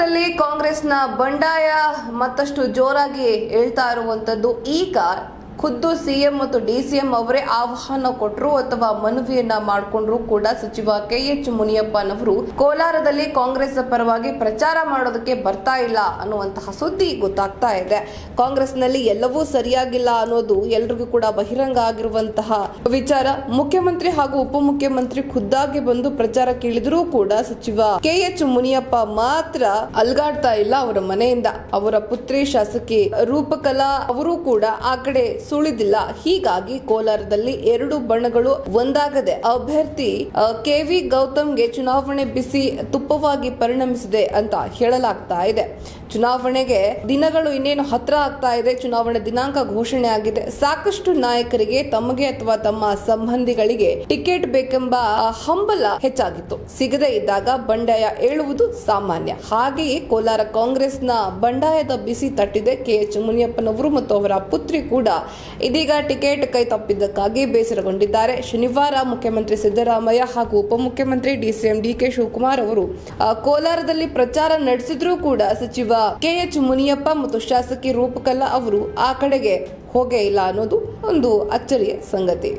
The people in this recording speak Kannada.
ಕೋಲಾರದಲ್ಲಿ ಕಾಂಗ್ರೆಸ್ನ ಬಂಡಾಯ ಮತ್ತಷ್ಟು ಜೋರಾಗಿ ಹೇಳ್ತಾ ಇರುವಂತದ್ದು ಈಗ ಖುದ್ದು ಸಿಎಂ ಮತ್ತು ಡಿಸಿಎಂ ಅವರೇ ಆಹ್ವಾನ ಕೊಟ್ಟರು ಅಥವಾ ಮನವಿಯನ್ನ ಮಾಡಿಕೊಂಡ್ರು ಕೂಡ ಸಚಿವ ಕೆಎಚ್ ಮುನಿಯಪ್ಪನವರು ಕೋಲಾರದಲ್ಲಿ ಕಾಂಗ್ರೆಸ್ ಪರವಾಗಿ ಪ್ರಚಾರ ಮಾಡೋದಕ್ಕೆ ಬರ್ತಾ ಇಲ್ಲ ಅನ್ನುವಂತಹ ಸುದ್ದಿ ಗೊತ್ತಾಗ್ತಾ ಇದೆ. ಕಾಂಗ್ರೆಸ್ನಲ್ಲಿ ಎಲ್ಲವೂ ಸರಿಯಾಗಿಲ್ಲ ಅನ್ನೋದು ಎಲ್ರಿಗೂ ಕೂಡ ಬಹಿರಂಗ ಆಗಿರುವಂತಹ ವಿಚಾರ. ಮುಖ್ಯಮಂತ್ರಿ ಹಾಗೂ ಉಪಮುಖ್ಯಮಂತ್ರಿ ಖುದ್ದಾಗಿ ಬಂದು ಪ್ರಚಾರ ಕೇಳಿದ್ರೂ ಕೂಡ ಸಚಿವ ಕೆಎಚ್ ಮುನಿಯಪ್ಪ ಮಾತ್ರ ಅಲ್ಗಾಡ್ತಾ ಇಲ್ಲ ಅವರ ಮನೆಯಿಂದ. ಅವರ ಪುತ್ರಿ ಶಾಸಕಿ ರೂಪಕಲಾ ಅವರು ಕೂಡ ಆ ಕಡೆ ಸುಳಿದಿಲ್ಲ. ಹೀಗಾಗಿ ಕೋಲಾರದಲ್ಲಿ ಎರಡು ಬಣಗಳು ಒಂದಾಗದೆ ಅಭ್ಯರ್ಥಿ ಕೆವಿ ಗೌತಮ್ಗೆ ಚುನಾವಣೆ ಬಿಸಿ ತುಪ್ಪವಾಗಿ ಪರಿಣಮಿಸಿದೆ ಅಂತ ಹೇಳಲಾಗ್ತಾ ಇದೆ. ಚುನಾವಣೆಗೆ ದಿನಗಳು ಇನ್ನೇನು ಹತ್ರ ಆಗ್ತಾ ಇದೆ. ಚುನಾವಣೆ ದಿನಾಂಕ ಘೋಷಣೆ ಆಗಿದೆ. ಸಾಕಷ್ಟು ನಾಯಕರಿಗೆ ತಮಗೆ ಅಥವಾ ತಮ್ಮ ಸಂಬಂಧಿಗಳಿಗೆ ಟಿಕೆಟ್ ಬೇಕೆಂಬ ಹಂಬಲ ಹೆಚ್ಚಾಗಿತ್ತು. ಸಿಗದೇ ಇದ್ದಾಗ ಬಂಡಾಯ ಏಳುವುದು ಸಾಮಾನ್ಯ. ಹಾಗೆಯೇ ಕೋಲಾರ ಕಾಂಗ್ರೆಸ್ನ ಬಂಡಾಯದ ಬಿಸಿ ತಟ್ಟಿದೆ. ಕೆಎಚ್ ಮುನಿಯಪ್ಪನವರು ಮತ್ತು ಅವರ ಪುತ್ರಿ ಕೂಡ ಇದೀಗ ಟಿಕೆಟ್ ಕೈ ತಪ್ಪಿದ್ದಕ್ಕಾಗಿ ಬೇಸರಗೊಂಡಿದ್ದಾರೆ. ಶನಿವಾರ ಮುಖ್ಯಮಂತ್ರಿ ಸಿದ್ದರಾಮಯ್ಯ ಹಾಗೂ ಉಪಮುಖ್ಯಮಂತ್ರಿ ಡಿಸಿಎಂ ಡಿಕೆ ಶಿವಕುಮಾರ್ ಅವರು ಕೋಲಾರದಲ್ಲಿ ಪ್ರಚಾರ ನಡೆಸಿದ್ರೂ ಕೂಡ ಸಚಿವ ಕೆಎಚ್ ಮುನಿಯಪ್ಪ ಮತ್ತು ಶಾಸಕಿ ರೂಪಕಲಾ ಅವರು ಆ ಕಡೆಗೆ ಹೋಗೇ ಇಲ್ಲ ಅನ್ನೋದು ಒಂದು ಅಚ್ಚರಿಯ ಸಂಗತಿ.